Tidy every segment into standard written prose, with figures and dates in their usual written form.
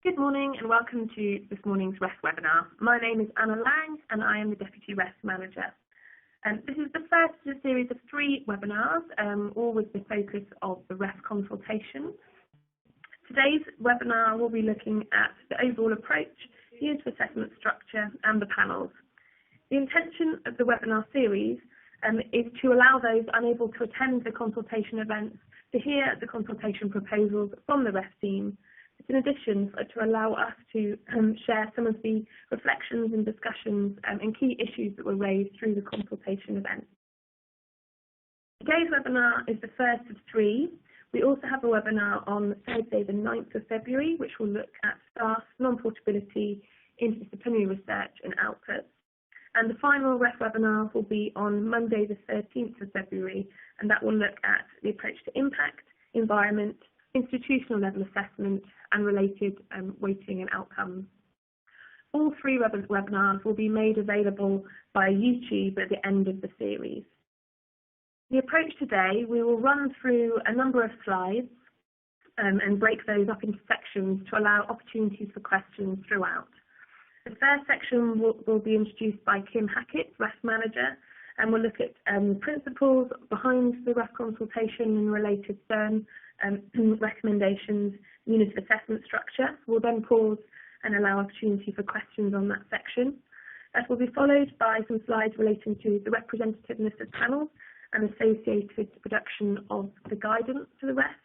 Good morning and welcome to this morning's REST webinar. My name is Anna Lang and I am the Deputy REST Manager. This is the first of a series of 3 webinars, all with the focus of the REST consultation. Today's webinar will be looking at the overall approach, year to assessment structure and the panels. The intention of the webinar series is to allow those unable to attend the consultation events to hear the consultation proposals from the REST team. In addition, to allow us to share some of the reflections and discussions and key issues that were raised through the consultation event. Today's webinar is the first of 3. We also have a webinar on Thursday the 9th of February, which will look at staff non-portability, interdisciplinary research and outputs. And the final REST webinar will be on Monday the 13th of February, and that will look at the approach to impact, environment, institutional level assessment and related weighting and outcomes. All 3 webinars will be made available via YouTube at the end of the series. The approach today, we will run through a number of slides and break those up into sections to allow opportunities for questions throughout. The first section will be introduced by Kim Hackett, REST Manager, and we'll look at principles behind the REST consultation and related CERN recommendations, unit of assessment structure. We'll then pause and allow opportunity for questions on that section. That will be followed by some slides relating to the representativeness of panels and associated production of the guidance to the REST.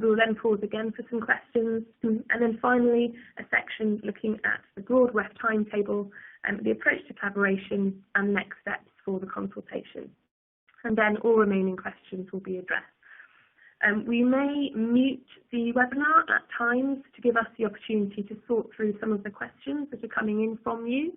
We'll then pause again for some questions, and then finally a section looking at the broad REST timetable and the approach to collaboration and next steps for the consultation. And then all remaining questions will be addressed. We may mute the webinar at times to give us the opportunity to sort through some of the questions that are coming in from you.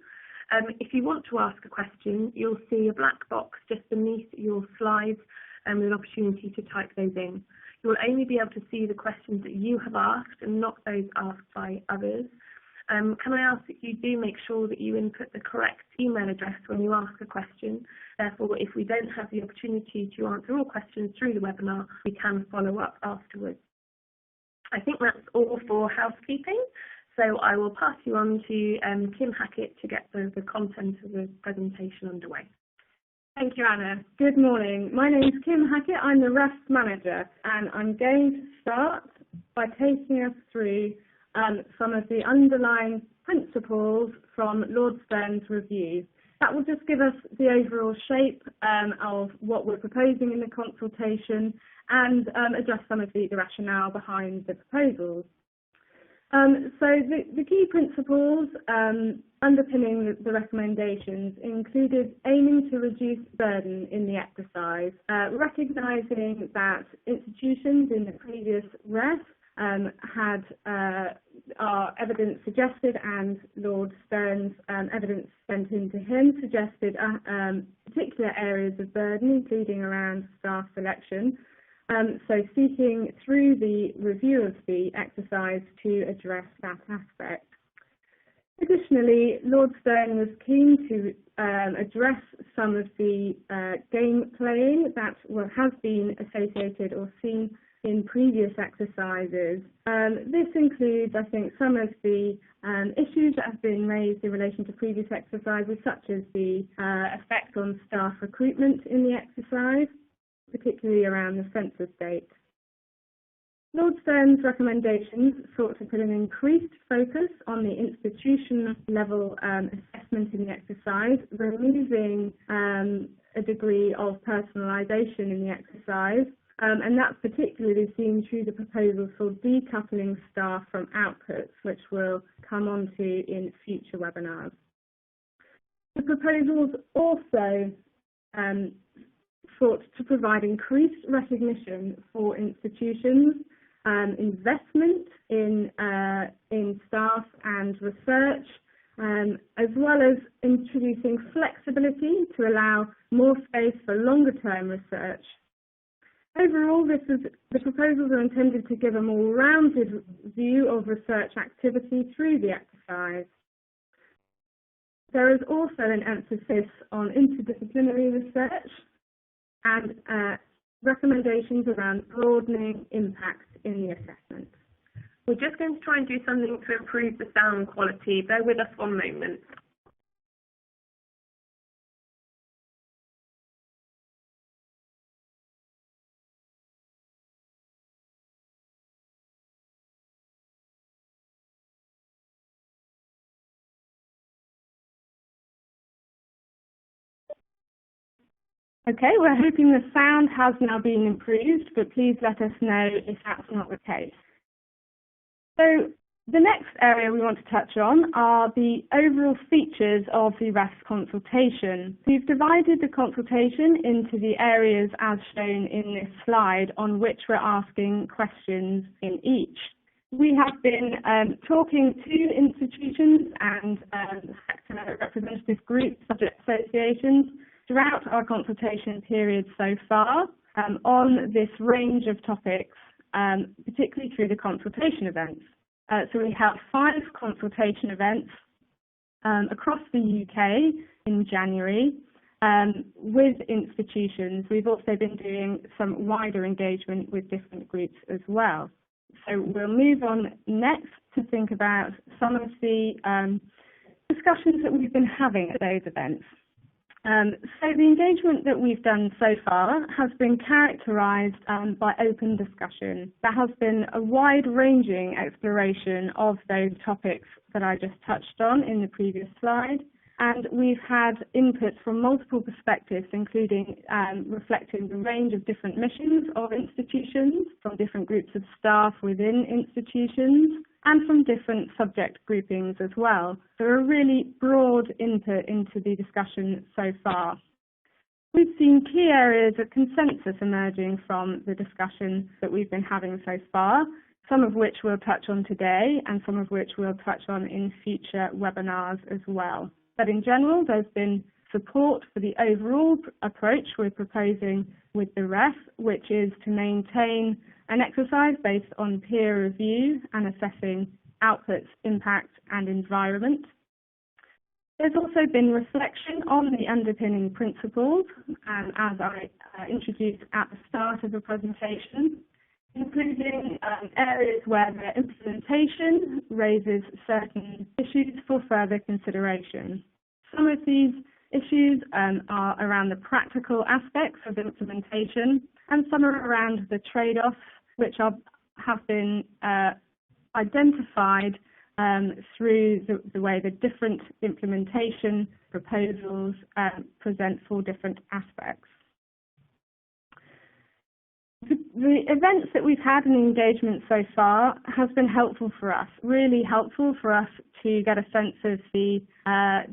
If you want to ask a question, you'll see a black box just beneath your slides with an opportunity to type those in. You will only be able to see the questions that you have asked and not those asked by others. Can I ask that you do make sure that you input the correct email address when you ask a question? Therefore, if we don't have the opportunity to answer all questions through the webinar, we can follow up afterwards. I think that's all for housekeeping, so I will pass you on to Kim Hackett to get the content of the presentation underway. Thank you, Anna. Good morning. My name is Kim Hackett. I'm the REST Manager, and I'm going to start by taking us through some of the underlying principles from Lord Stern's review. That will just give us the overall shape of what we're proposing in the consultation and address some of the rationale behind the proposals. So the key principles underpinning the recommendations included aiming to reduce burden in the exercise, recognising that institutions in the previous REST had our evidence suggested, and Lord Stern's evidence sent in to him suggested particular areas of burden, including around staff selection. So seeking through the review of the exercise to address that aspect. Additionally, Lord Stern was keen to address some of the game playing that has been associated or seen in previous exercises. This includes, I think, some of the issues that have been raised in relation to previous exercises, such as the effect on staff recruitment in the exercise, particularly around the census date. Lord Stern's recommendations sought to put an increased focus on the institution level assessment in the exercise, removing a degree of personalisation in the exercise, and that's particularly seen through the proposals for decoupling staff from outputs, which we'll come on to in future webinars. The proposals also sought to provide increased recognition for institutions, investment in staff and research, as well as introducing flexibility to allow more space for longer-term research. Overall, the proposals are intended to give a more rounded view of research activity through the exercise. There is also an emphasis on interdisciplinary research and recommendations around broadening impact in the assessment. We're just going to try and do something to improve the sound quality. Bear with us one moment. Okay, we're hoping the sound has now been improved, but please let us know if that's not the case. So the next area we want to touch on are the overall features of the REST consultation. We've divided the consultation into the areas as shown in this slide on which we're asking questions in each. We have been talking to institutions and sector representative groups, subject associations, throughout our consultation period so far on this range of topics, particularly through the consultation events. So we have 5 consultation events across the UK in January with institutions. We've also been doing some wider engagement with different groups as well. So we'll move on next to think about some of the discussions that we've been having at those events. So the engagement that we've done so far has been characterised by open discussion. There has been a wide-ranging exploration of those topics that I just touched on in the previous slide, and we've had input from multiple perspectives, including reflecting the range of different missions of institutions, from different groups of staff within institutions, and from different subject groupings as well. So a really broad input into the discussion so far. We've seen key areas of consensus emerging from the discussion that we've been having so far, some of which we'll touch on today and some of which we'll touch on in future webinars as well. But in general, there's been support for the overall approach we're proposing with the REF, which is to maintain an exercise based on peer review and assessing outputs, impact and environment. There's also been reflection on the underpinning principles, as I introduced at the start of the presentation, including areas where the implementation raises certain issues for further consideration. Some of these issues are around the practical aspects of implementation, and some are around the trade-offs which have been identified through the way the different implementation proposals present 4 different aspects. The events that we've had and engagement so far has been helpful for us, really helpful for us to get a sense of the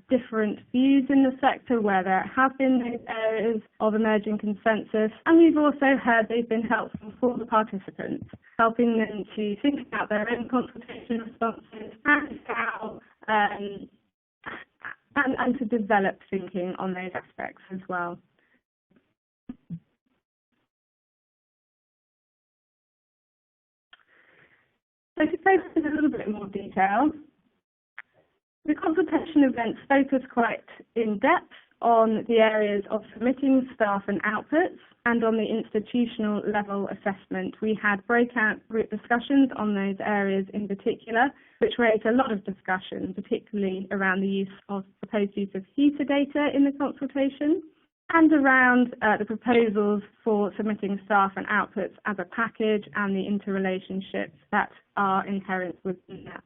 different views in the sector, where there have been those areas of emerging consensus, and we've also heard they've been helpful for the participants, helping them to think about their own consultation responses and how and to develop thinking on those aspects as well. So to focus in a little bit more detail, the consultation events focus quite in depth on the areas of submitting staff and outputs and on the institutional level assessment. We had breakout group discussions on those areas in particular, which raised a lot of discussion, particularly around the use of proposed use of HETA data in the consultation, and around the proposals for submitting staff and outputs as a package and the interrelationships that are inherent within that.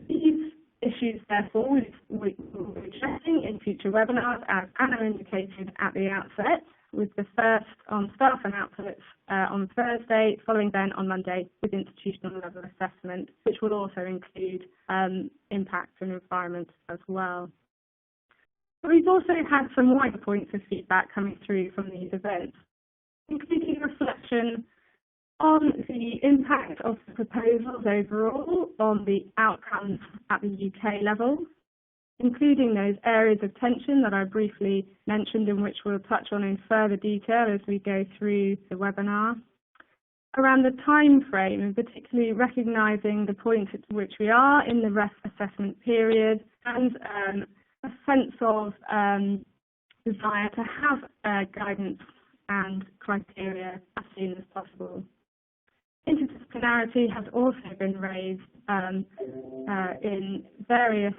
These issues, therefore, we will be addressing in future webinars, as Anna indicated at the outset, with the first on staff and outputs on Thursday, following then on Monday with institutional level assessment, which will also include impact and environment as well. We've also had some wider points of feedback coming through from these events, including reflection on the impact of the proposals overall on the outcomes at the UK level, including those areas of tension that I briefly mentioned and which we'll touch on in further detail as we go through the webinar, around the time frame and particularly recognising the point at which we are in the REF assessment period, and a sense of desire to have guidance and criteria as soon as possible. Interdisciplinarity has also been raised in various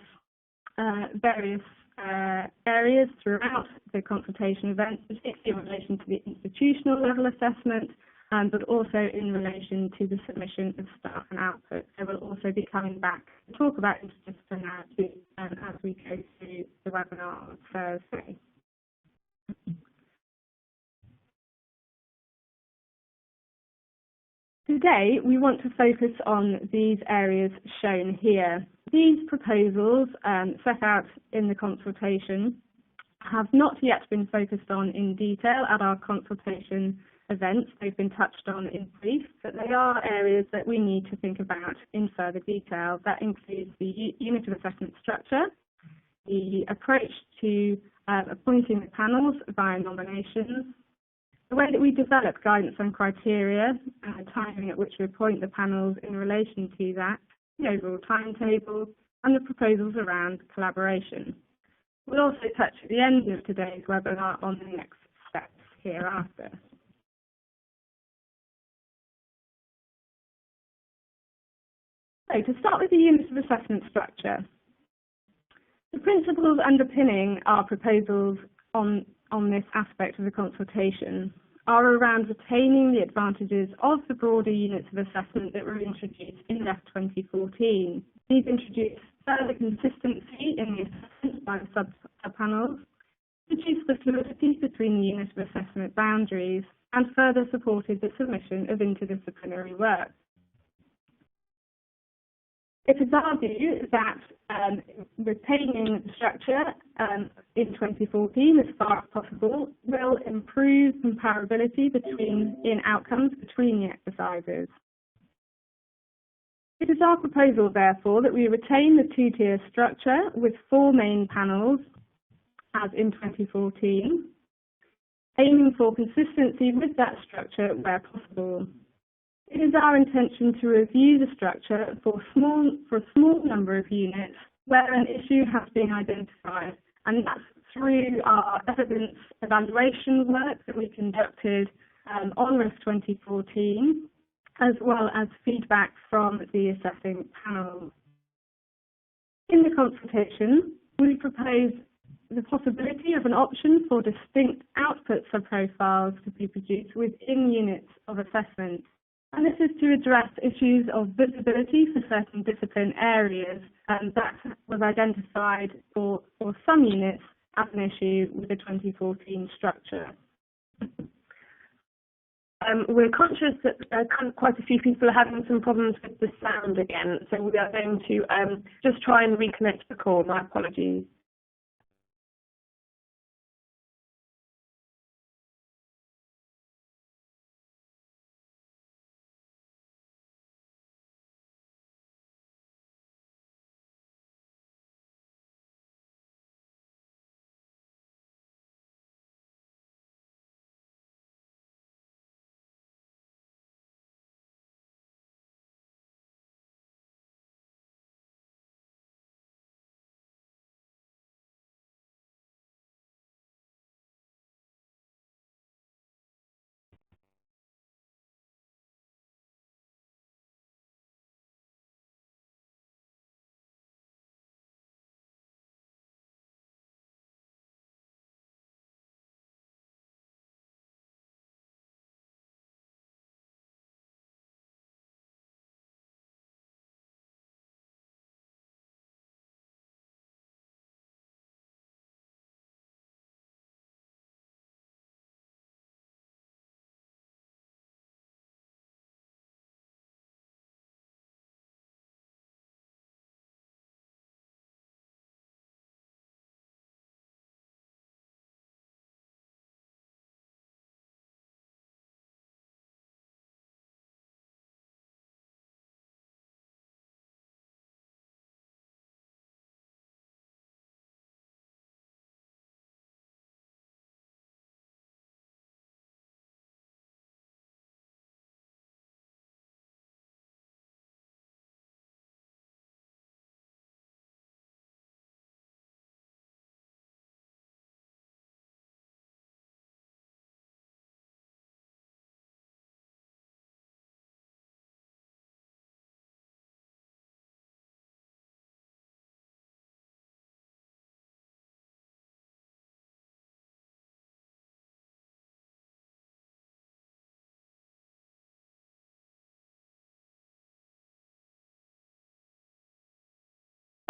areas throughout the consultation events, particularly in relation to the institutional level assessment, but also in relation to the submission of staff and output. So we'll also be coming back to talk about interdisciplinarity as we go through the webinar on Thursday. Today, we want to focus on these areas shown here. These proposals set out in the consultation have not yet been focused on in detail at our consultation events. They've been touched on in brief, but they are areas that we need to think about in further detail. That includes the unit of assessment structure, the approach to appointing the panels via nominations, the way that we develop guidance and criteria, and the timing at which we appoint the panels in relation to that, the overall timetable, and the proposals around collaboration. We'll also touch at the end of today's webinar on the next steps hereafter. So to start with the unit of assessment structure, the principles underpinning our proposals on this aspect of the consultation are around retaining the advantages of the broader units of assessment that were introduced in REF 2014. These introduced further consistency in the assessment by the sub-panels, reduced the fluidity between the unit of assessment boundaries, and further supported the submission of interdisciplinary work. It is our view that retaining the structure in 2014 as far as possible will improve comparability in outcomes between the exercises. It is our proposal, therefore, that we retain the two-tier structure with 4 main panels as in 2014, aiming for consistency with that structure where possible. It is our intention to review the structure for a small number of units where an issue has been identified, and that's through our evidence evaluation work that we conducted on REF 2014, as well as feedback from the assessing panel. In the consultation, we propose the possibility of an option for distinct output subprofiles to be produced within units of assessment. And this is to address issues of visibility for certain discipline areas that was identified for some units as an issue with the 2014 structure. We're conscious that quite a few people are having some problems with the sound again, so we are going to just try and reconnect the call. My apologies.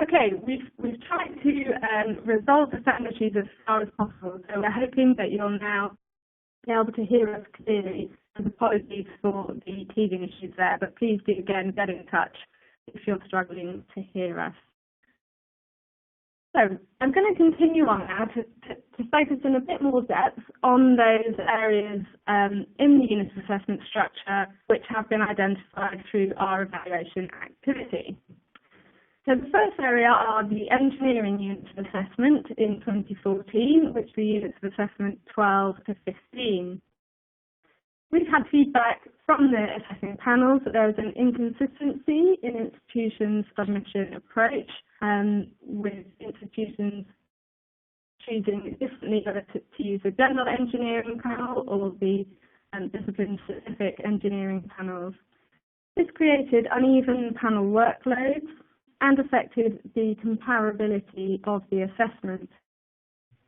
Okay, we've tried to resolve the sound issues as far as possible, so we're hoping that you'll now be able to hear us clearly, and apologies for the teething issues there, but please do again get in touch if you're struggling to hear us. So I'm going to continue on now to focus in a bit more depth on those areas in the unit assessment structure which have been identified through our evaluation activity. So the first area are the engineering units of assessment in 2014, which were units of assessment 12 to 15. We've had feedback from the assessing panels that there was an inconsistency in institutions' submission approach, with institutions choosing differently whether to use the general engineering panel or the discipline-specific engineering panels. This created uneven panel workloads and affected the comparability of the assessment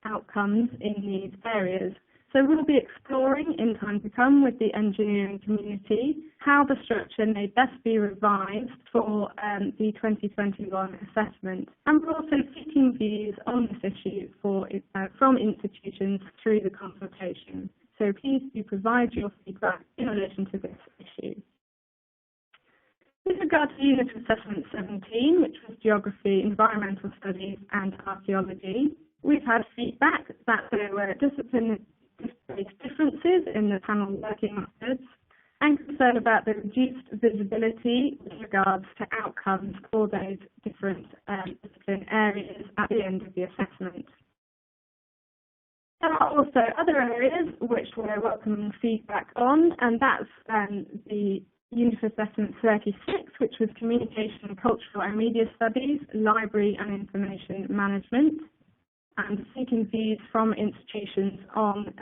outcomes in these areas. So we'll be exploring in time to come with the engineering community how the structure may best be revised for the 2021 assessment. And we're also seeking views on this issue from institutions through the consultation. So please do provide your feedback in relation to this issue. With regard to Unit Assessment 17, which was Geography, Environmental Studies and Archaeology, we've had feedback that there were discipline-based differences in the panel working methods and concern about the reduced visibility with regards to outcomes for those different discipline areas at the end of the assessment. There are also other areas which we're welcoming feedback on, and that's the Unit Assessment 36, which was Communication, Cultural and Media Studies, Library and Information Management, and seeking views from institutions on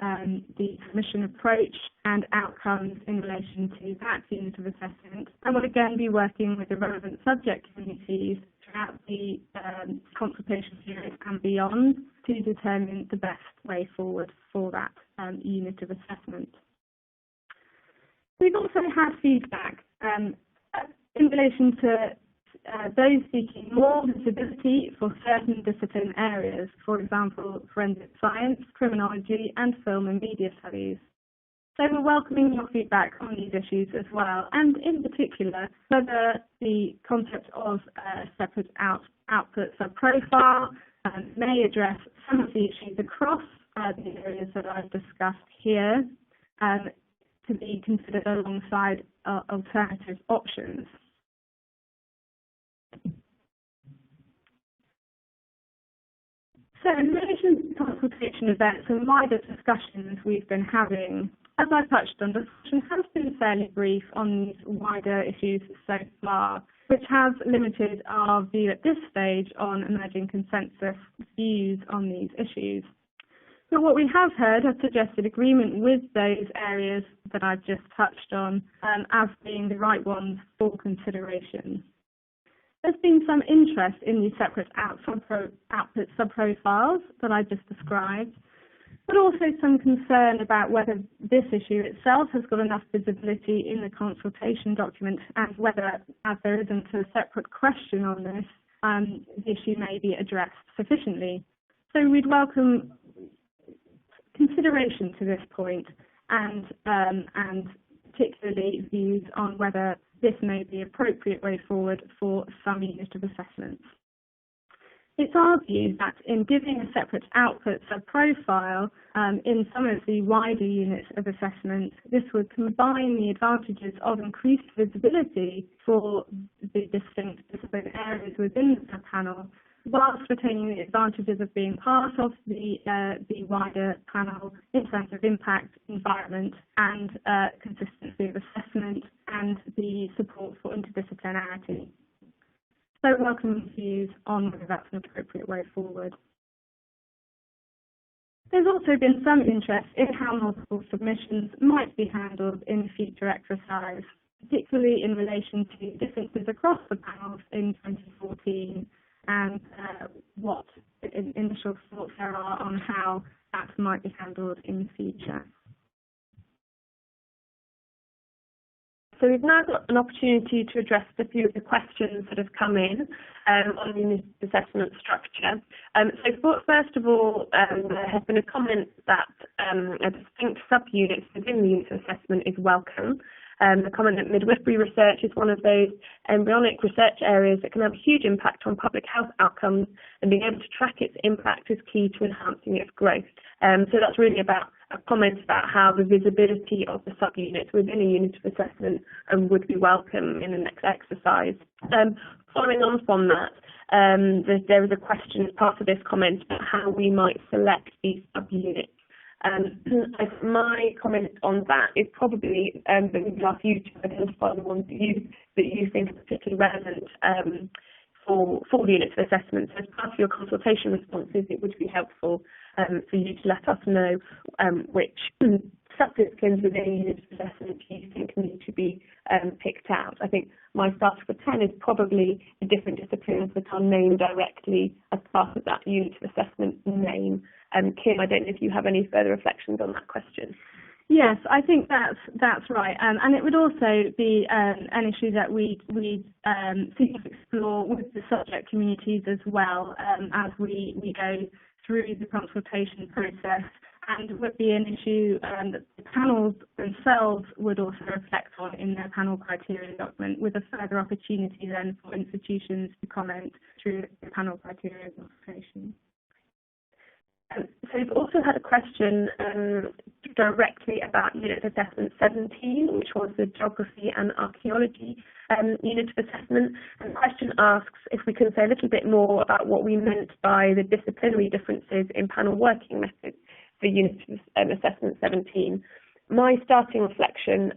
the submission approach and outcomes in relation to that unit of assessment. And we'll again be working with the relevant subject communities throughout the consultation period and beyond to determine the best way forward for that unit of assessment. We've also had feedback in relation to those seeking more visibility for certain discipline areas, for example, forensic science, criminology, and film and media studies. So we're welcoming your feedback on these issues as well, and in particular, whether the concept of a separate output sub-profile may address some of the issues across the areas that I've discussed here, to be considered alongside alternative options. So in relation to consultation events and wider discussions we've been having, as I touched on, discussion has been fairly brief on these wider issues so far, which has limited our view at this stage on emerging consensus views on these issues. But what we have heard has suggested agreement with those areas that I've just touched on as being the right ones for consideration. There's been some interest in the separate output sub-profiles that I just described, but also some concern about whether this issue itself has got enough visibility in the consultation document and whether, as there isn't a separate question on this, the issue may be addressed sufficiently. So we'd welcome consideration to this point and particularly views on whether this may be an appropriate way forward for some unit of assessments. It's our view that in giving a separate output sub-profile in some of the wider units of assessment, this would combine the advantages of increased visibility for the distinct discipline areas within the panel, whilst retaining the advantages of being part of the wider panel in terms of impact, environment, and consistency of assessment, and the support for interdisciplinarity. So welcome views on whether that's an appropriate way forward. There's also been some interest in how multiple submissions might be handled in future exercise, particularly in relation to differences across the panels in 2014 and what initial thoughts there are on how that might be handled in the future. So we've now got an opportunity to address a few of the questions that have come in on the unit assessment structure. First of all, there has been a comment that a distinct subunit within the unit assessment is welcome. The comment that midwifery research is one of those embryonic research areas that can have a huge impact on public health outcomes, and being able to track its impact is key to enhancing its growth. So that's really about a comment about how the visibility of the subunits within a unit of assessment would be welcome in the next exercise. Following on from that, there is a question as part of this comment about how we might select these subunits. My comment on that is probably that we'd ask you to identify the ones that you think are particularly relevant for the unit of assessment. So as part of your consultation responses, it would be helpful for you to let us know which subdisciplines within a unit of assessment you think need to be picked out. I think my starter for 10 is probably the different disciplines that are named directly as part of that unit of assessment name. Kim, I don't know if you have any further reflections on that question. Yes, I think that's right, and it would also be an issue that we seek to explore with the subject communities as well as we go through the consultation process, and would be an issue that the panels themselves would also reflect on in their panel criteria document, with a further opportunity then for institutions to comment through the panel criteria consultation. So we've also had a question directly about Unit of Assessment 17, which was the Geography and Archaeology Unit of Assessment. And the question asks if we can say a little bit more about what we meant by the disciplinary differences in panel working methods for Unit of Assessment 17. My starting reflection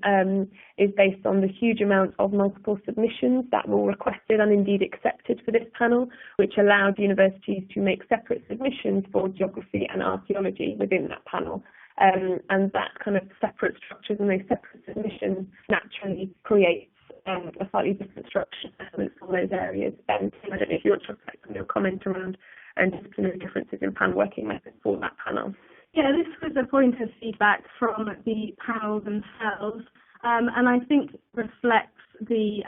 is based on the huge amount of multiple submissions that were requested and indeed accepted for this panel, which allowed universities to make separate submissions for geography and archaeology within that panel. And that kind of separate structures and those separate submissions naturally creates a slightly different structure assessment for those areas. Tim, I don't know if you want to reflect on your comment around disciplinary differences in panel working methods for that panel. Yeah, this was a point of feedback from the panel themselves, and I think reflects the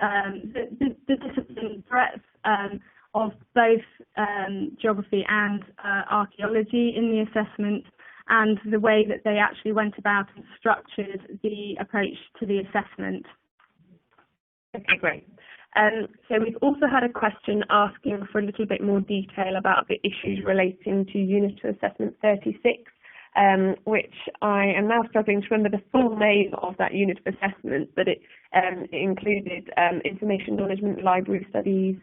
discipline breadth of both geography and archaeology in the assessment, and the way that they actually went about and structured the approach to the assessment. Okay, great. So we've also had a question asking for a little bit more detail about the issues relating to Unit of Assessment 36. Which I am now struggling to remember the full name of that unit of assessment, but it included information management, library studies,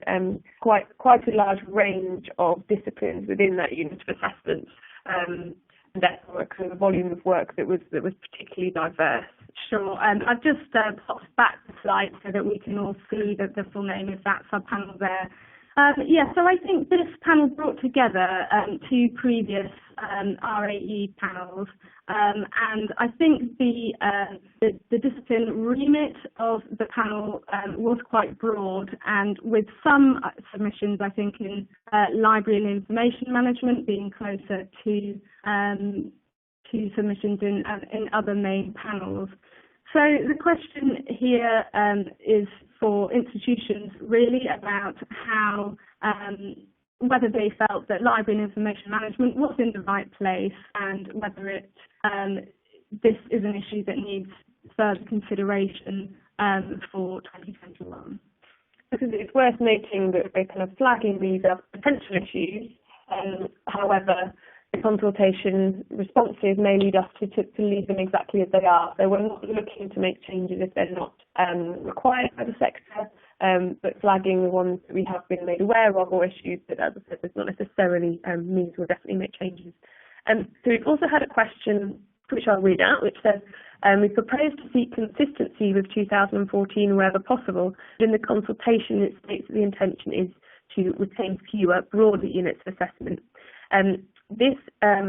quite a large range of disciplines within that unit of assessment, and therefore a kind of volume of work that was particularly diverse. Sure, I've just popped back the slide so that we can all see the full name of that subpanel there. So I think this panel brought together two previous RAE panels, and I think the discipline remit of the panel was quite broad, and with some submissions, I think, in library and information management being closer to submissions in other main panels. So the question here is for institutions really about how, whether they felt that library and information management was in the right place, and whether this is an issue that needs further consideration for 2021. Because it's worth noting that we're kind of flagging these as potential issues. However, the consultation responses may lead us to leave them exactly as they are. So we're not looking to make changes if they're not required by the sector, but flagging the ones that we have been made aware of, or issues that, as I said, does not necessarily means we'll definitely make changes. So we've also had a question, which I'll read out, which says, we propose to seek consistency with 2014 wherever possible, but in the consultation it states that the intention is to retain fewer broader units of assessment. This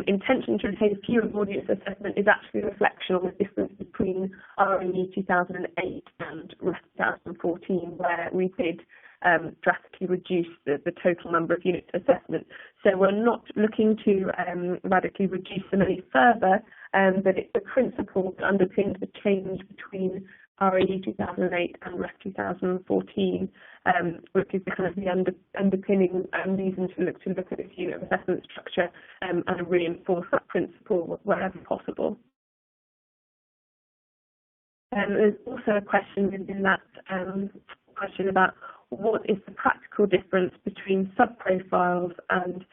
intention to retain fewer broad units of assessment is actually a reflection on the difference between RAE 2008 and REF 2014, where we did drastically reduce the total number of units of assessment. So we're not looking to radically reduce them any further, but it's the principle that underpins the change between RE 2008 and REF 2014, which is the kind of the underpinning reason to look at this unit of assessment structure and reinforce that principle wherever possible. There's also a question within that question about what is the practical difference between sub-profiles and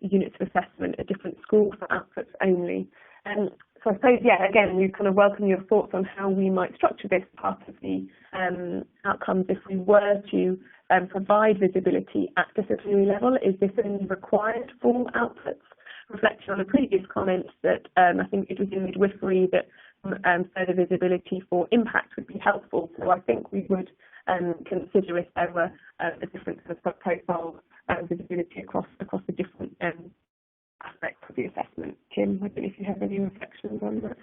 units of assessment at different schools for outputs only. So I suppose, yeah, again, we kind of welcome your thoughts on how we might structure this part of the outcomes if we were to provide visibility at disciplinary level. Is this only required for outputs? Reflecting on the previous comments that I think it was in midwifery that further visibility for impact would be helpful. So I think we would consider if there were a different kind of sub-profile visibility across the different aspects of the assessment. Kim, I don't know if you have any reflections on that.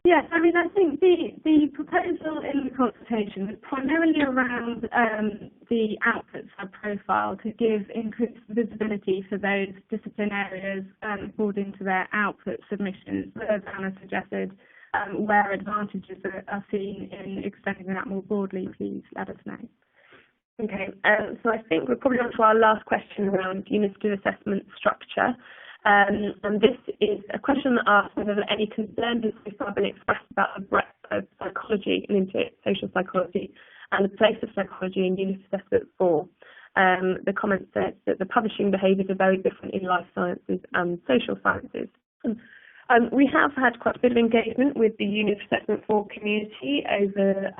Yes, I mean, I think the proposal in the consultation is primarily around the output sub-profile to give increased visibility for those discipline areas according to their output submissions. As Anna suggested, where advantages are seen in extending that more broadly, please let us know. Okay, so I think we're probably on to our last question around units of assessment structure. And this is a question that asks whether any concern has so far been expressed about the breadth of psychology and into social psychology and the place of psychology in unit assessment 4. The comment says that the publishing behaviours are very different in life sciences and social sciences. We have had quite a bit of engagement with the unit assessment 4 community over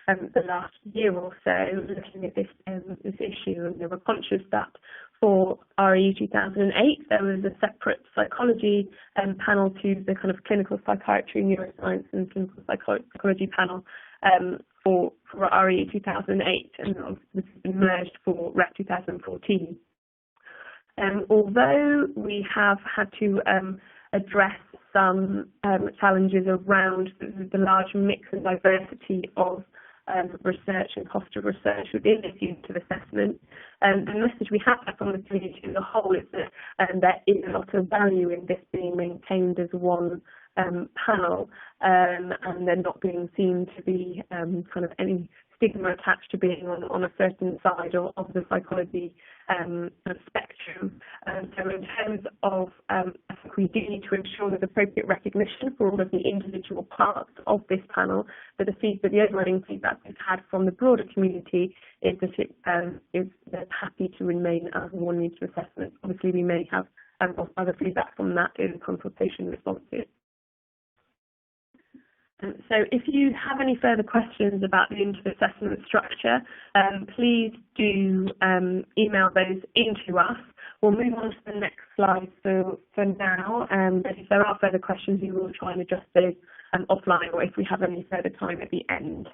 the last year or so, looking at this issue, and we were conscious that for RE 2008 there was a separate psychology panel to the kind of clinical psychiatry, neuroscience and clinical psychology panel for RE 2008, and this has been merged for REF 2014. Although we have had to address some challenges around the large mix and diversity of research and cost of research within this unit of assessment. The message we have had from the community as a whole is that there is a lot of value in this being maintained as one panel, and they're not being seen to be kind of any stigma attached to being on a certain side of the psychology spectrum. So in terms of, I think we do need to ensure there's appropriate recognition for all of the individual parts of this panel, but the overriding feedback we've had from the broader community is that they're happy to remain as one unit of assessment. Obviously, we may have other feedback from that in consultation responses. So if you have any further questions about the unit of assessment structure, please do email those into us. We'll move on to the next slide for now, but if there are further questions, we will try and address those offline, or if we have any further time at the end.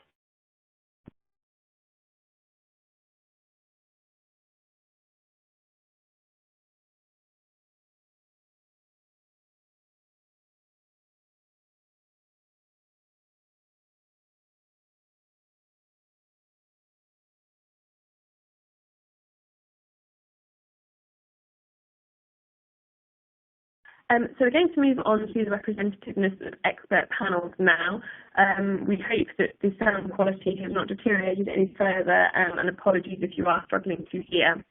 So we're going to move on to the representativeness of expert panels now. We hope that the sound quality has not deteriorated any further, and apologies if you are struggling to hear.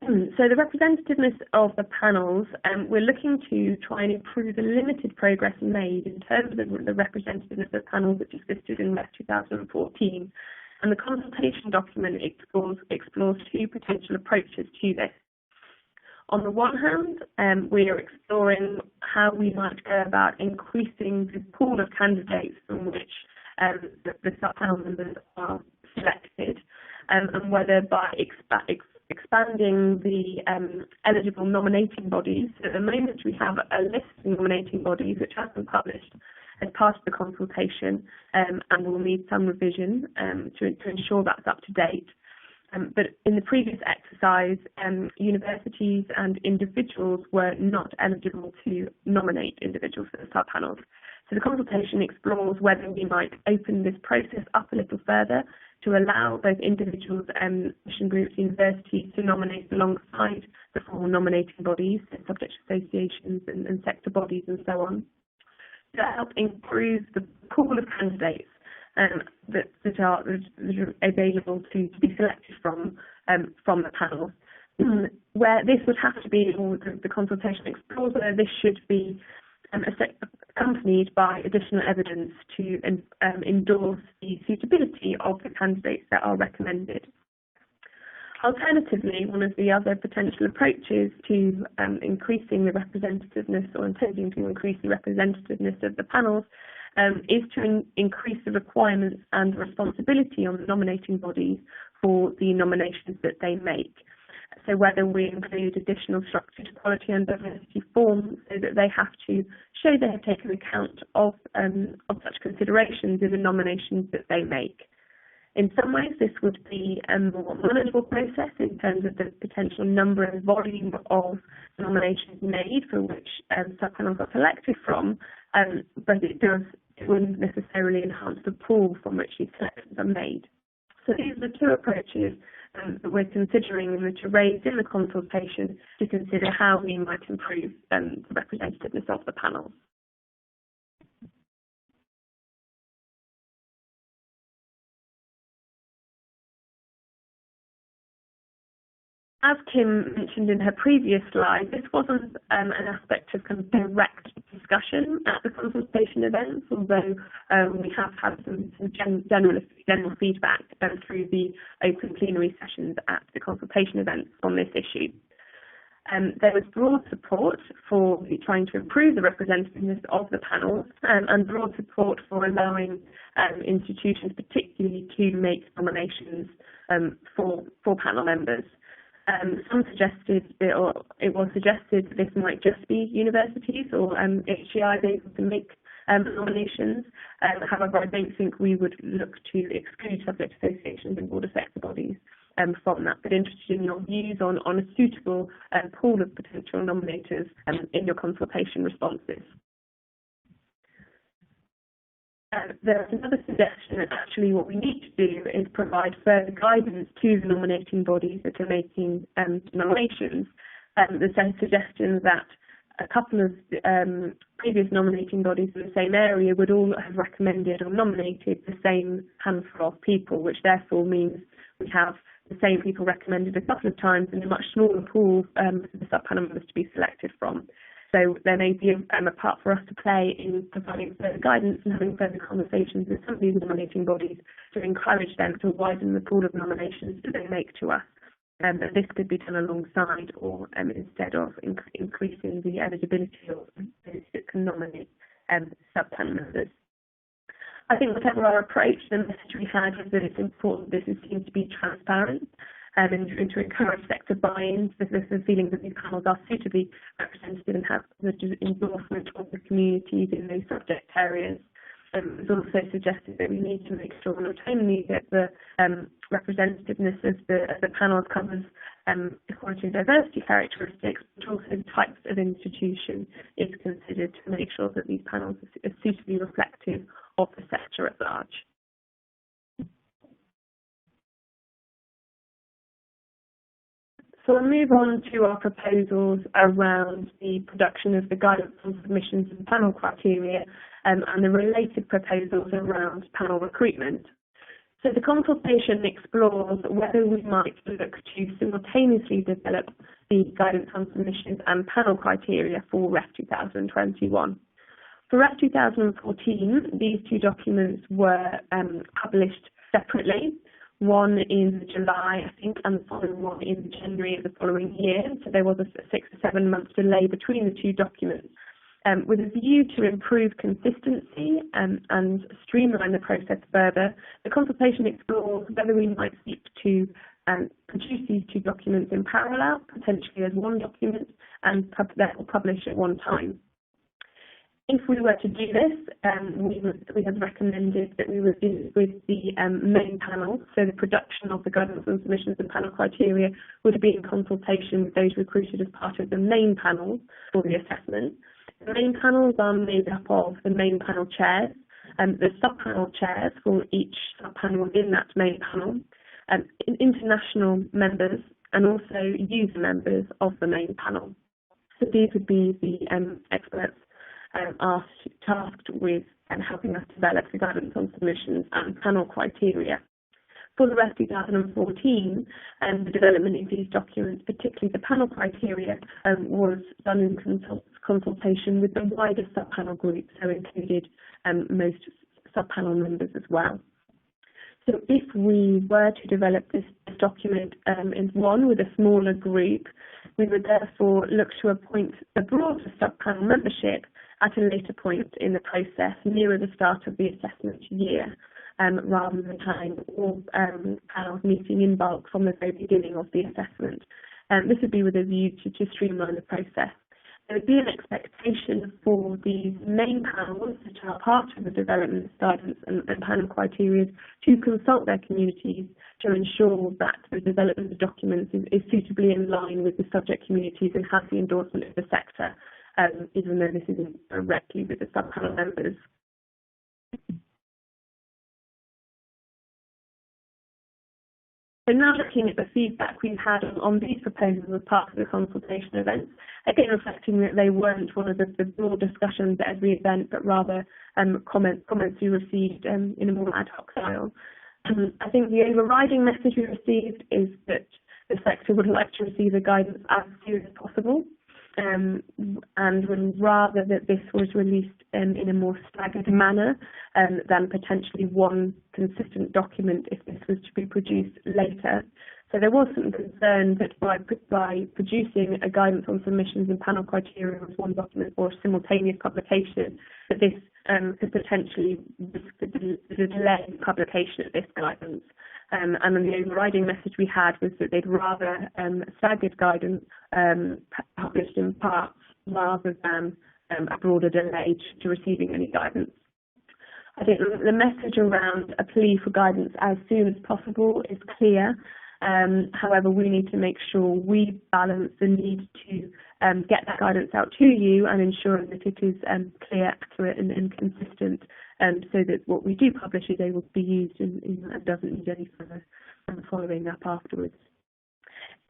So the representativeness of the panels, we're looking to try and improve the limited progress made in terms of the representativeness of panels which existed in REF 2014. And the consultation document explores two potential approaches to this. On the one hand, we are exploring how we might go about increasing the pool of candidates from which the sub-panel members are selected, and whether by expanding the eligible nominating bodies. So at the moment we have a list of nominating bodies which has been published as part of the consultation, and will need some revision to ensure that's up to date. But in the previous exercise, universities and individuals were not eligible to nominate individuals for the sub-panels. So the consultation explores whether we might open this process up a little further to allow those individuals, mission groups, universities to nominate alongside the formal nominating bodies, subject associations and sector bodies and so on, to help improve the pool of candidates that are available to be selected from the panel. Where this would have to be, or the consultation explores whether this should be accompanied by additional evidence to endorse the suitability of the candidates that are recommended. Alternatively, one of the other potential approaches to increasing the representativeness, or intending to increase the representativeness of the panels, is to increase the requirements and responsibility on the nominating bodies for the nominations that they make. So whether we include additional structured equality and diversity forms so that they have to show they have taken account of such considerations in the nominations that they make. In some ways, this would be a more manageable process in terms of the potential number and volume of nominations made for which subpanels are selected from, but it wouldn't necessarily enhance the pool from which these selections are made. So these are the two approaches that we're considering and which are raised in the consultation to consider how we might improve the representativeness of the panels. As Kim mentioned in her previous slide, this wasn't an aspect of kind of direct discussion at the consultation events, although we have had some general feedback through the open plenary sessions at the consultation events on this issue. There was broad support for trying to improve the representativeness of the panels, and broad support for allowing institutions particularly to make nominations for panel members. Some suggested, or it was suggested, that this might just be universities or HGIs able to make nominations. However, I don't think we would look to exclude subject associations and broader sector bodies from that, but interested in your views on a suitable pool of potential nominators in your consultation responses. There's another suggestion that actually what we need to do is provide further guidance to the nominating bodies that are making nominations. There's a suggestion that a couple of previous nominating bodies in the same area would all have recommended or nominated the same handful of people, which therefore means we have the same people recommended a couple of times in a much smaller pool for the subpanel members to be selected from. So there may be a part for us to play in providing further guidance and having further conversations with some of these nominating bodies to encourage them to widen the pool of nominations that they make to us. And this could be done alongside or instead of increasing the eligibility of those that can nominate subpanel members. I think whatever our approach, the message we had is that it's important this is seen to be transparent and to encourage sector buy-ins, the feeling that these panels are suitably representative and have the endorsement of the communities in those subject areas. It's also suggested that we need to make sure not only that the representativeness of the panels covers equality and diversity characteristics, but also the types of institution is considered to make sure that these panels are suitably reflective of the sector at large. So we'll move on to our proposals around the production of the guidance on submissions and panel criteria and the related proposals around panel recruitment. So the consultation explores whether we might look to simultaneously develop the guidance on submissions and panel criteria for REF 2021. For REF 2014, these two documents were published separately. One in July, I think, and the following one in January of the following year. So there was a 6 to 7 month delay between the two documents. With a view to improve consistency and streamline the process further, the consultation explores whether we might seek to produce these two documents in parallel, potentially as one document, and publish at one time. If we were to do this, we have recommended that we would do it with the main panel, so the production of the guidance and submissions and panel criteria would be in consultation with those recruited as part of the main panel for the assessment. The main panels are made up of the main panel chairs, the sub-panel chairs for each sub-panel within that main panel, international members, and also user members of the main panel. So these would be the experts tasked with and helping us develop the guidance on submissions and panel criteria. For the rest of 2014, the development of these documents, particularly the panel criteria, was done in consultation with the wider sub-panel group, so included most sub-panel members as well. So if we were to develop this document in one with a smaller group, we would therefore look to appoint a broader sub-panel membership at a later point in the process, nearer the start of the assessment year, rather than having all panels meeting in bulk from the very beginning of the assessment. This would be with a view to streamline the process. There would be an expectation for these main panels, which are part of the development guidance and panel criteria, to consult their communities to ensure that the development of documents is suitably in line with the subject communities and has the endorsement of the sector, even though this isn't directly with the sub-panel members. So now looking at the feedback we've had on these proposals as part of the consultation events, again reflecting that they weren't one of the broad discussions at every event, but rather comments we received in a more ad hoc style. I think the overriding message we received is that the sector would like to receive the guidance as soon as possible, and would rather that this was released in a more staggered manner than potentially one consistent document if this was to be produced later. So there was some concern that by producing a guidance on submissions and panel criteria as one document or simultaneous publication, that this could potentially delay publication of this guidance. And then the overriding message we had was that they'd rather staggered guidance published in parts rather than a broader delay to receiving any guidance. I think the message around a plea for guidance as soon as possible is clear. However, we need to make sure we balance the need to get that guidance out to you and ensure that it is clear, accurate and consistent, so that what we do publish is able to be used and doesn't need any further following up afterwards.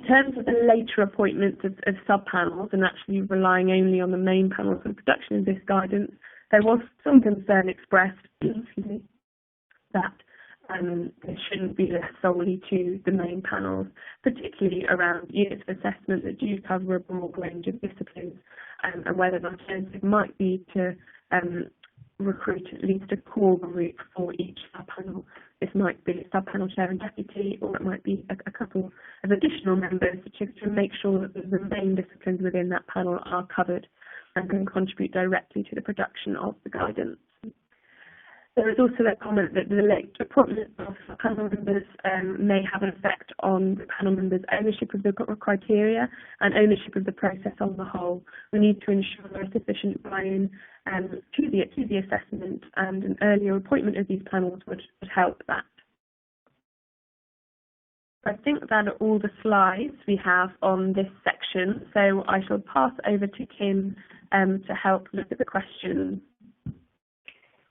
In terms of the later appointments of sub-panels and actually relying only on the main panels for production of this guidance, there was some concern expressed that it shouldn't be left solely to the main panels, particularly around units of assessment that do cover a broad range of disciplines, and whether an alternative might be to recruit at least a core group for each sub-panel. This might be a sub-panel chair and deputy, or it might be a couple of additional members to make sure that the main disciplines within that panel are covered and can contribute directly to the production of the guidance. There is also a comment that the late appointment of panel members may have an effect on the panel members' ownership of the criteria and ownership of the process on the whole. We need to ensure there is sufficient buy-in to the assessment, and an earlier appointment of these panels would help that. I think that are all the slides we have on this section, so I shall pass over to Kim to help look at the questions.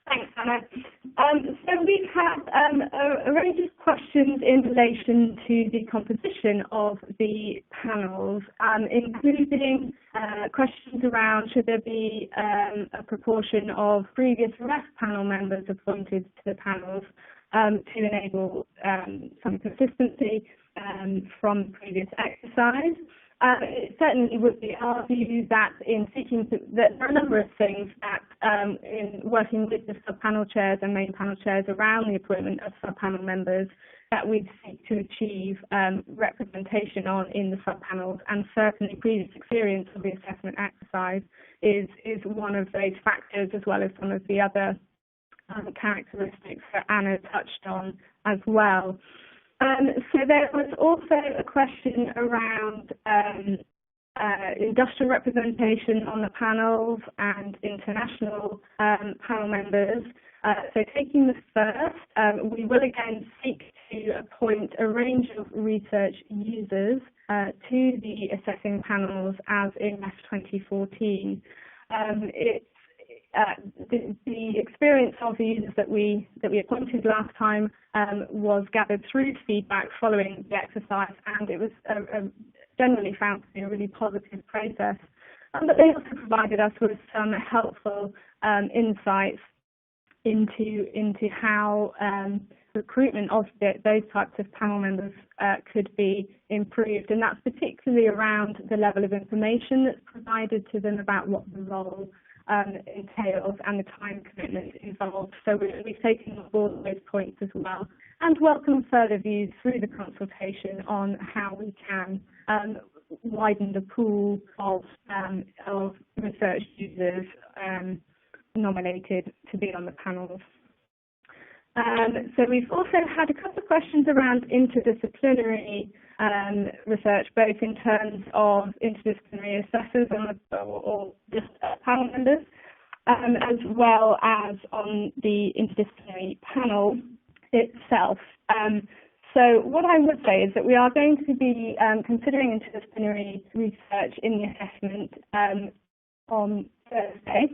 Thanks, Anna. So we've had a range of questions in relation to the composition of the panels, including questions around should there be a proportion of previous REF panel members appointed to the panels to enable some consistency from previous exercise. It certainly would be our view that in seeking that there are a number of things that in working with the sub-panel chairs and main panel chairs around the appointment of sub-panel members that we seek to achieve representation on in the sub-panels, and certainly previous experience of the assessment exercise is one of those factors, as well as some of the other characteristics that Anna touched on as well. So there was also a question around industrial representation on the panels and international panel members. So taking the first, we will again seek to appoint a range of research users to the assessing panels as in REF 2014. The experience of the users that we appointed last time was gathered through feedback following the exercise, and it was generally found to be a really positive process. But they also provided us with some helpful insights into how recruitment of those types of panel members could be improved, and that's particularly around the level of information that's provided to them about what the role entails and the time commitment involved. So we've taken on board those points as well, and welcome further views through the consultation on how we can widen the pool of research users nominated to be on the panels. So we've also had a couple of questions around interdisciplinary research, both in terms of interdisciplinary assessors or just panel members, as well as on the interdisciplinary panel itself. So what I would say is that we are going to be considering interdisciplinary research in the assessment on Thursday.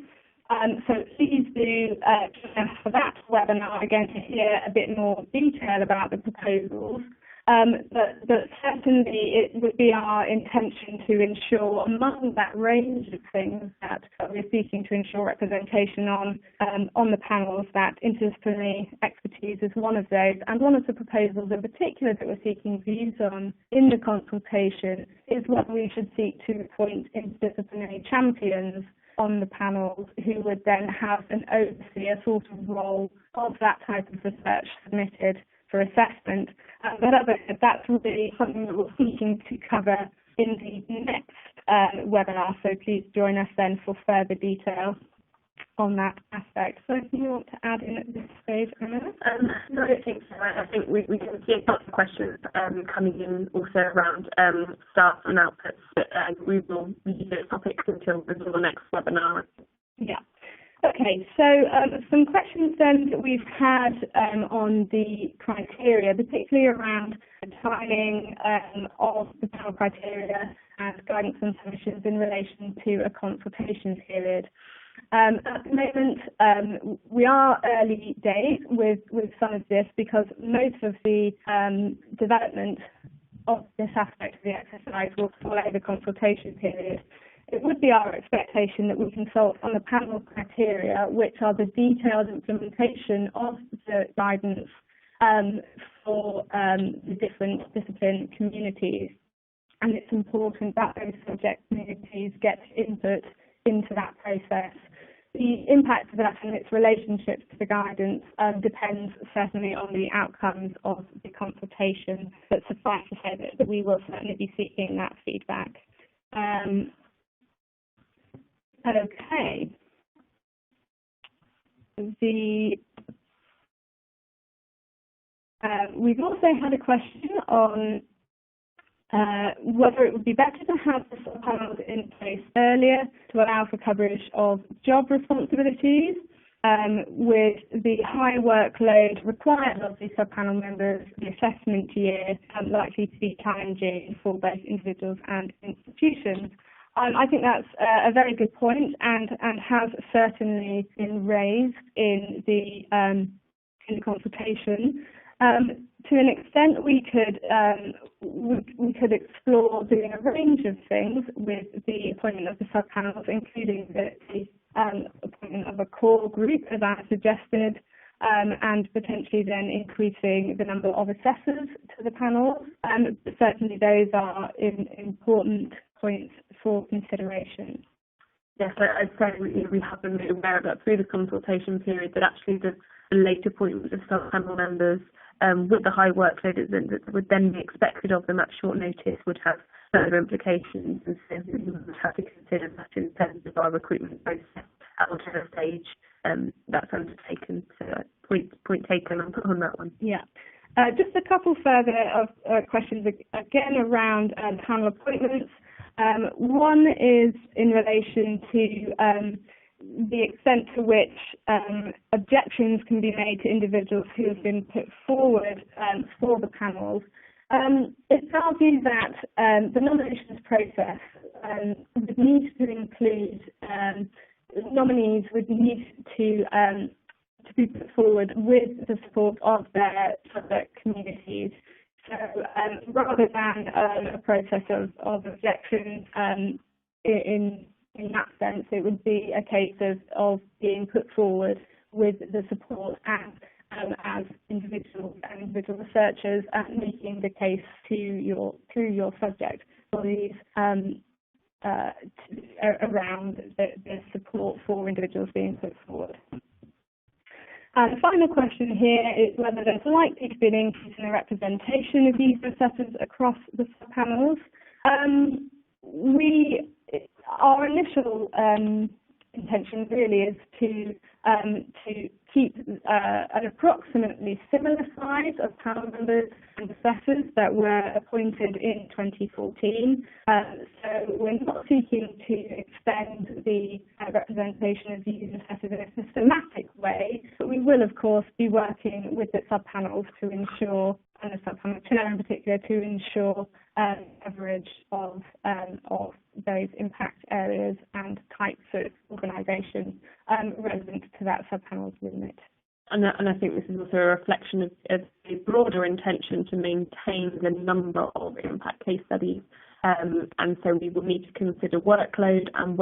So please do join us for that webinar again to hear a bit more detail about the proposals. But certainly it would be our intention to ensure, among that range of things that we're seeking to ensure representation on the panels, that interdisciplinary expertise is one of those. And one of the proposals in particular that we're seeking views on in the consultation is whether we should seek to appoint interdisciplinary champions on the panels who would then have an overseer sort of role of that type of research submitted for assessment. But as I said, that's really something that we're seeking to cover in the next webinar, so please join us then for further detail on that aspect. So do you want to add in at this stage, Anna? No, I don't think so. I think we can see lots of questions coming in also around staff and outputs, but we will leave those topics until the next webinar. Yeah. Okay, so some questions then that we've had on the criteria, particularly around the timing of the panel criteria and guidance and submissions in relation to a consultation period. At the moment, we are early days with some of this because most of the development of this aspect of the exercise will follow the consultation period. It would be our expectation that we consult on the panel criteria, which are the detailed implementation of the guidance for the different discipline communities. And it's important that those subject communities get input into that process. The impact of that and its relationships to the guidance depends certainly on the outcomes of the consultation, but suffice to say that we will certainly be seeking that feedback. Okay. We've also had a question on whether it would be better to have the sub-panels in place earlier to allow for coverage of job responsibilities with the high workload required of the sub-panel members. The assessment year likely to be challenging for both individuals and institutions. I think that's a very good point and has certainly been raised in the consultation. To an extent, we could explore doing a range of things with the appointment of the sub-panels, including the appointment of a core group, as I suggested, and potentially then increasing the number of assessors to the panels. Certainly, those are important points for consideration. Yes, I'd say we have been made aware of that through the consultation period, that actually the later appointment of sub-panel members with the high workload that would then be expected of them at short notice would have further implications, and so we would have to consider that in terms of our recruitment process at whatever stage that's undertaken. So point taken on that one. Yeah. Just a couple further of questions again around panel appointments. One is in relation to the extent to which objections can be made to individuals who have been put forward for the panels. It's our view that the nominations process would need to include nominees would need to be put forward with the support of their subject communities. So rather than a process of objections in that sense, it would be a case of being put forward with the support and as individual researchers making the case through your subject bodies around the support for individuals being put forward. And the final question here is whether there's likely to be an increase in the representation of user assessors across the panels. Our initial intention really is to keep an approximately similar size of panel members and assessors that were appointed in 2014. So we're not seeking to extend the representation of user assessors in a systematic way, but we will of course be working with the subpanels to ensure, and the subpanel chair in particular, to ensure coverage of those impact areas and types of organisation relevant to that subpanel's remit. And I think this is also a reflection of a broader intention to maintain the number of impact case studies, and so we will need to consider workload and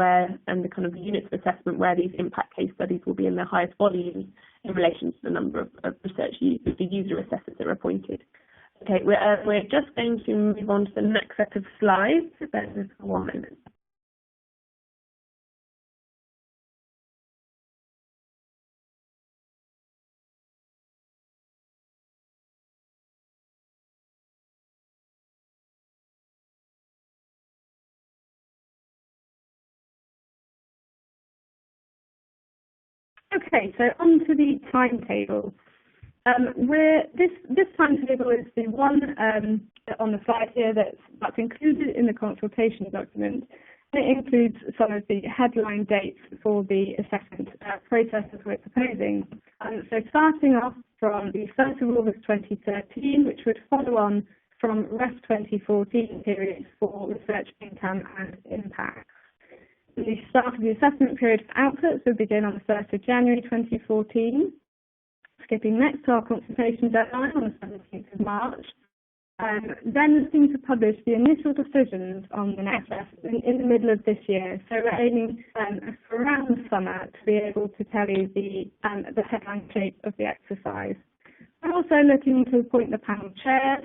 the kind of units of assessment where these impact case studies will be in their highest volumes in relation to the number of research users, the user assessors that are appointed. Okay, we're just going to move on to the next set of slides. Bear with us for 1 moment. Okay, so on to the timetable. This timetable is the one on the slide here that's included in the consultation document. And it includes some of the headline dates for the assessment processes we're proposing. So starting off from the 1st of August 2013, which would follow on from REF 2014 period for research income and impact. The start of the assessment period for outputs will begin on the 1st of January 2014. Skipping next to our consultation deadline on the 17th of March. Then looking to publish the initial decisions on the next step in the middle of this year. So we're aiming for around the summer to be able to tell you the headline shape of the exercise. We're also looking to appoint the panel chairs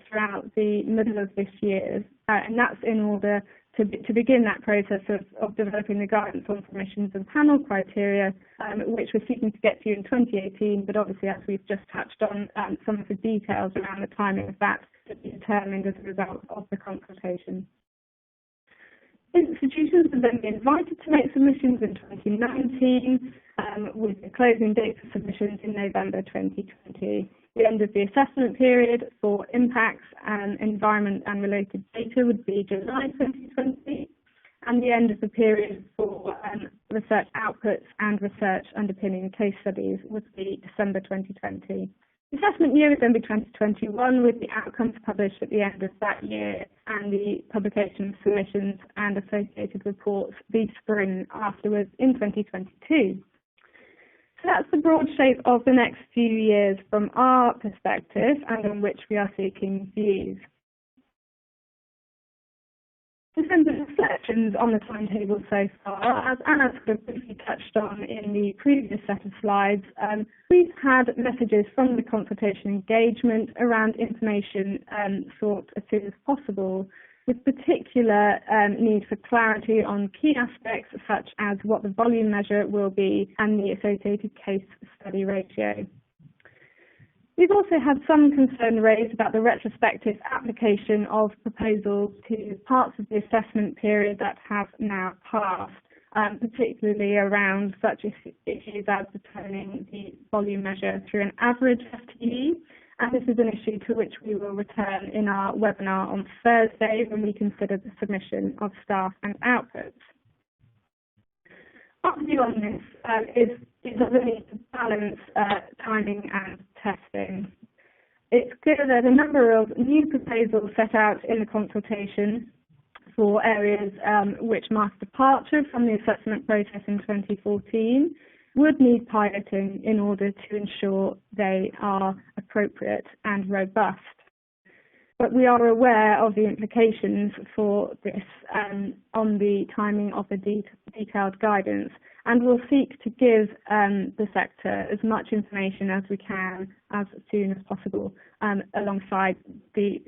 throughout the middle of this year, and that's in order to begin that process of developing the guidance on submissions and panel criteria, which we're seeking to get to you in 2018, but obviously, as we've just touched on, some of the details around the timing of that to be determined as a result of the consultation. Institutions have then been invited to make submissions in 2019, with the closing date for submissions in November 2020. The end of the assessment period for impacts and environment and related data would be July 2020, and the end of the period for research outputs and research underpinning case studies would be December 2020. The assessment year is going to be 2021, with the outcomes published at the end of that year and the publication of submissions and associated reports the spring afterwards in 2022. So that's the broad shape of the next few years from our perspective and on which we are seeking views. In terms of reflections on the timetable so far, as Anna briefly touched on in the previous set of slides, we've had messages from the consultation engagement around information sought as soon as possible, with particular need for clarity on key aspects such as what the volume measure will be and the associated case study ratio. We've also had some concern raised about the retrospective application of proposals to parts of the assessment period that have now passed, particularly around such issues as determining the volume measure through an average FTE. And this is an issue to which we will return in our webinar on Thursday when we consider the submission of staff and outputs. Our view on this is that we need to balance timing and testing. It's clear that a number of new proposals set out in the consultation for areas which mark departure from the assessment process in 2014 would need piloting in order to ensure they are appropriate and robust. But we are aware of the implications for this on the timing of the detailed guidance, and we'll seek to give the sector as much information as we can as soon as possible, alongside the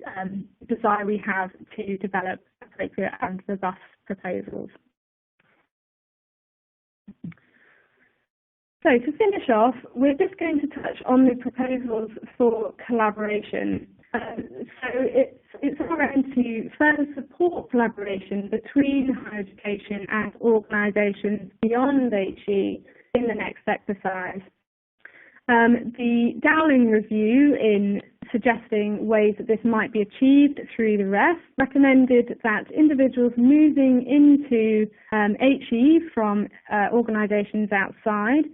desire we have to develop appropriate and robust proposals. So to finish off, we're just going to touch on the proposals for collaboration. So it's around to further support collaboration between higher education and organisations beyond HE in the next exercise. The Dowling Review, in suggesting ways that this might be achieved through the REF, recommended that individuals moving into HE from organisations outside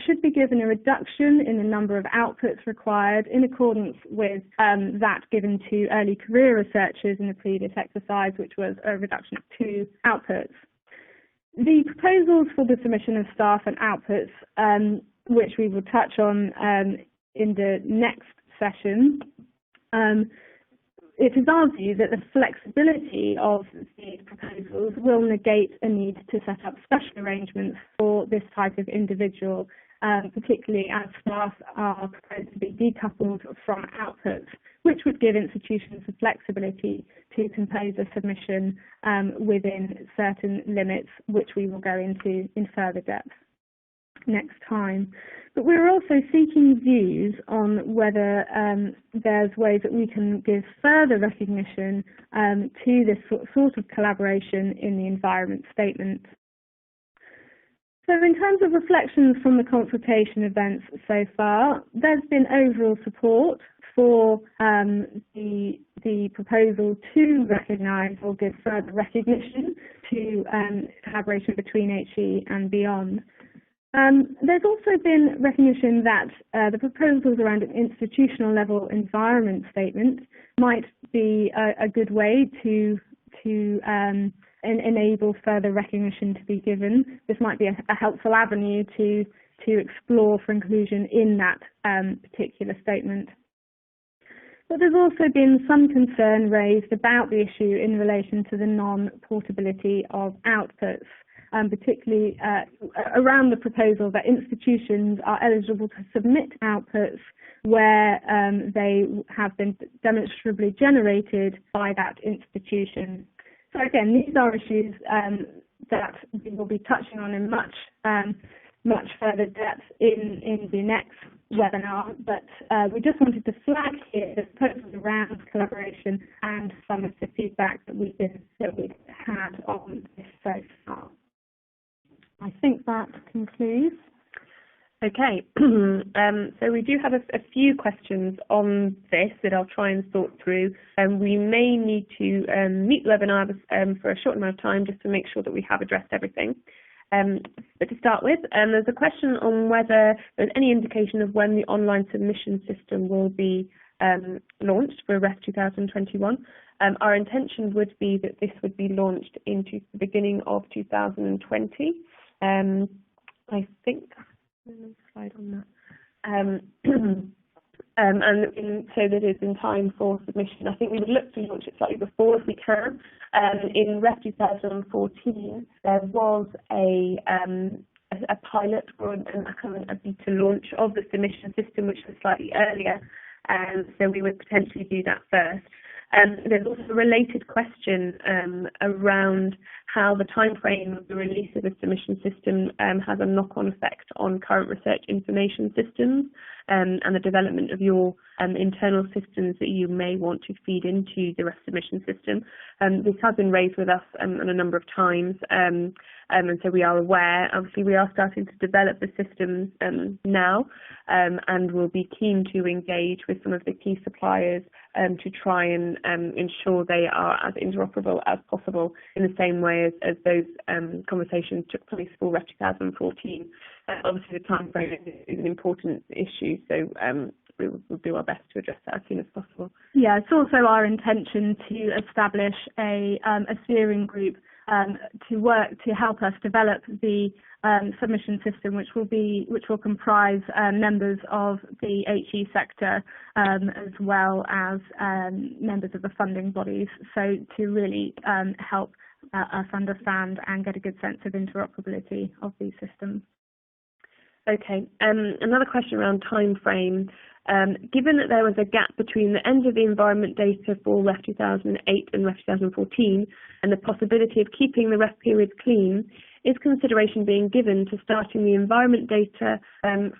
should be given a reduction in the number of outputs required in accordance with that given to early career researchers in the previous exercise, which was a reduction of 2 outputs. The proposals for the submission of staff and outputs, which we will touch on in the next session, it is our view that the flexibility of these proposals will negate a need to set up special arrangements for this type of individual, particularly as staff are proposed to be decoupled from outputs, which would give institutions the flexibility to compose a submission within certain limits, which we will go into in further depth next time. But we're also seeking views on whether there's ways that we can give further recognition to this sort of collaboration in the environment statement. So in terms of reflections from the consultation events so far, there's been overall support for the proposal to recognise or give further recognition to collaboration between HE and beyond. There's also been recognition that the proposals around an institutional level environment statement might be a good way to enable further recognition to be given. This might be a helpful avenue to explore for inclusion in that particular statement. But there's also been some concern raised about the issue in relation to the non-portability of outputs. Particularly around the proposal that institutions are eligible to submit outputs where they have been demonstrably generated by that institution. So again, these are issues that we will be touching on in much further depth in the next webinar, but we just wanted to flag here the proposals around collaboration and some of the feedback that we've had on this so far. I think that concludes. Okay, so we do have a few questions on this that I'll try and sort through. We may need to meet the webinar for a short amount of time just to make sure that we have addressed everything. But to start with, there's a question on whether there's any indication of when the online submission system will be launched for REF 2021. Our intention would be that this would be launched into the beginning of 2020. I think slide on that. And so that it's in time for submission. I think we would look to launch it slightly before if we can. In REF 2014, there was a pilot or a beta launch of the submission system, which was slightly earlier. So we would potentially do that first. There's also a related question around how the timeframe of the release of the submission system has a knock-on effect on current research information systems and the development of your internal systems that you may want to feed into the submission system. This has been raised with us a number of times, and so we are aware. Obviously, we are starting to develop the systems now, and we'll be keen to engage with some of the key suppliers to try and ensure they are as interoperable as possible in the same way as those conversations took place for REF 2014. Obviously, the time frame is an important issue, so we'll do our best to address that as soon as possible. Yeah, it's also our intention to establish a steering group to help us develop the submission system, which will comprise members of the HE sector as well as members of the funding bodies. So to really help us understand and get a good sense of interoperability of these systems. Okay, another question around time frame. Given that there was a gap between the end of the environment data for REF 2008 and REF 2014 and the possibility of keeping the REF periods clean, is consideration being given to starting the environment data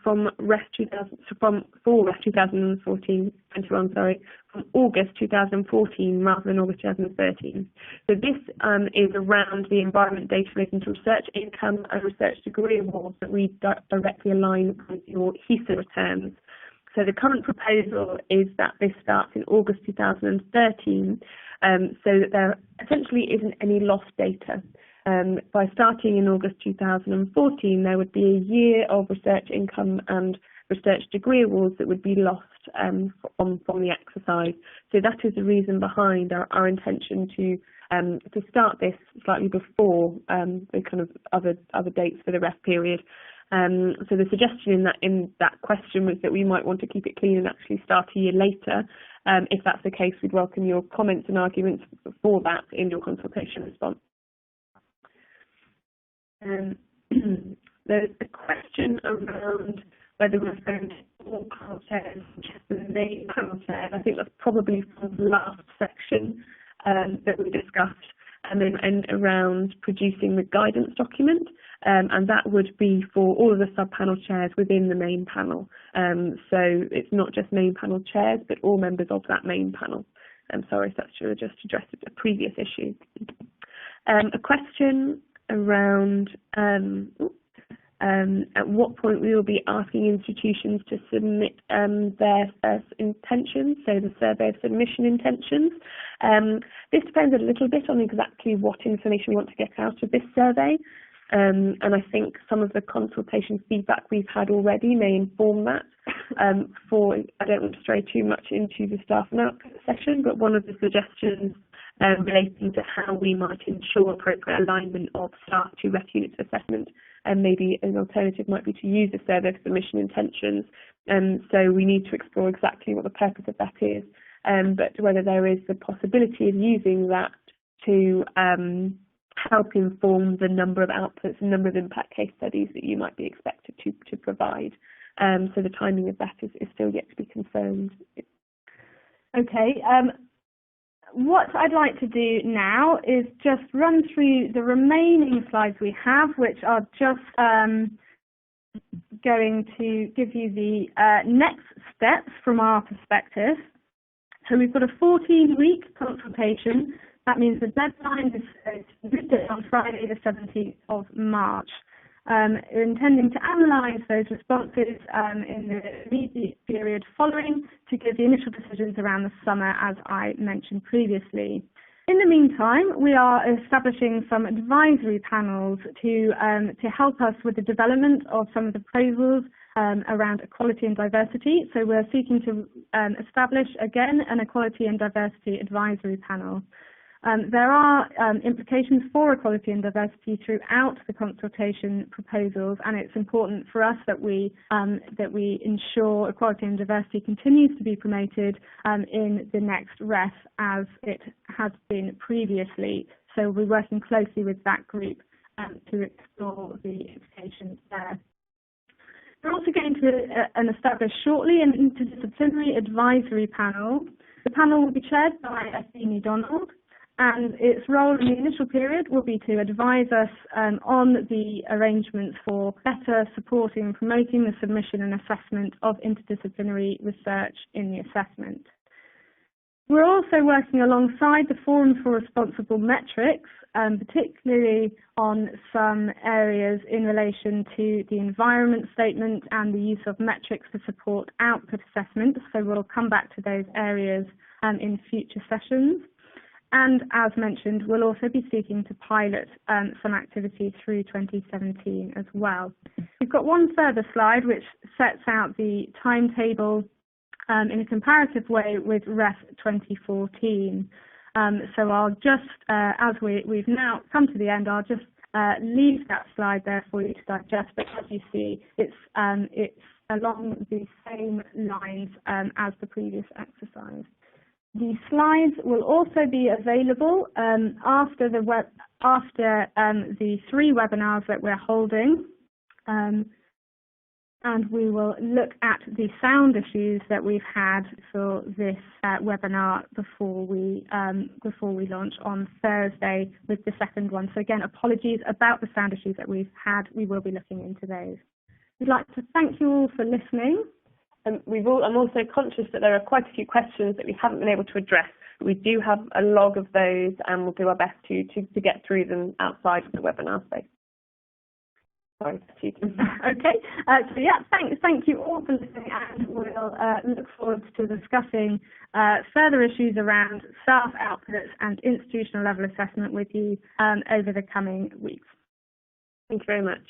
for REF 2014, from August 2014 rather than August 2013? So this is around the environment data relating to research income and research degree awards that we directly align with your HESA returns. So the current proposal is that this starts in August 2013, so that there essentially isn't any lost data. By starting in August 2014, there would be a year of research income and research degree awards that would be lost from the exercise. So that is the reason behind our intention to start this slightly before the kind of other dates for the REF period. So the suggestion in that question was that we might want to keep it clean and actually start a year later. If that's the case, we'd welcome your comments and arguments for that in your consultation response. There's a question around whether we're going to all panel chairs, just the main panel chairs. I think that's probably from the last section that we discussed, and then around producing the guidance document, and that would be for all of the sub-panel chairs within the main panel. So it's not just main panel chairs, but all members of that main panel. I'm sorry if that should have just addressed a previous issue. A question around at what point we will be asking institutions to submit their intentions, so the survey of submission intentions. This depends a little bit on exactly what information we want to get out of this survey, and I think some of the consultation feedback we've had already may inform that. I don't want to stray too much into the staff and output session, but one of the suggestions relating to how we might ensure appropriate alignment of staff to REF units assessment, and maybe an alternative might be to use a survey of submission intentions. So we need to explore exactly what the purpose of that is, but whether there is the possibility of using that to help inform the number of outputs and number of impact case studies that you might be expected to provide. So the timing of that is still yet to be confirmed. Okay. What I'd like to do now is just run through the remaining slides we have, which are just going to give you the next steps from our perspective. So we've got a 14-week consultation. That means the deadline is on Friday the 17th of March. We're intending to analyse those responses in the immediate period following to give the initial decisions around the summer, as I mentioned previously. In the meantime, we are establishing some advisory panels to help us with the development of some of the proposals around equality and diversity. So we're seeking to establish, again, an equality and diversity advisory panel. There are implications for equality and diversity throughout the consultation proposals, and it's important for us that we ensure equality and diversity continues to be promoted in the next REF as it has been previously. So we're working closely with that group to explore the implications there. We're also going to establish shortly an interdisciplinary advisory panel. The panel will be chaired by Athene Donald, and its role in the initial period will be to advise us on the arrangements for better supporting and promoting the submission and assessment of interdisciplinary research in the assessment. We're also working alongside the Forum for Responsible Metrics, particularly on some areas in relation to the environment statement and the use of metrics to support output assessment. So we'll come back to those areas in future sessions. And as mentioned, we'll also be seeking to pilot some activity through 2017 as well. We've got one further slide which sets out the timetable in a comparative way with REF 2014. So I'll just, as we've now come to the end, I'll just leave that slide there for you to digest. But as you see, it's along the same lines as the previous exercise. The slides will also be available after the after the 3 webinars that we're holding, and we will look at the sound issues that we've had for this webinar before we launch on Thursday with the second one. So again, apologies about the sound issues that we've had. We will be looking into those. We'd like to thank you all for listening. I'm also conscious that there are quite a few questions that we haven't been able to address. We do have a log of those, and we'll do our best to get through them outside of the webinar space. Sorry, okay. So yeah, thank you all for listening, and we'll look forward to discussing further issues around staff outputs and institutional level assessment with you over the coming weeks. Thank you very much.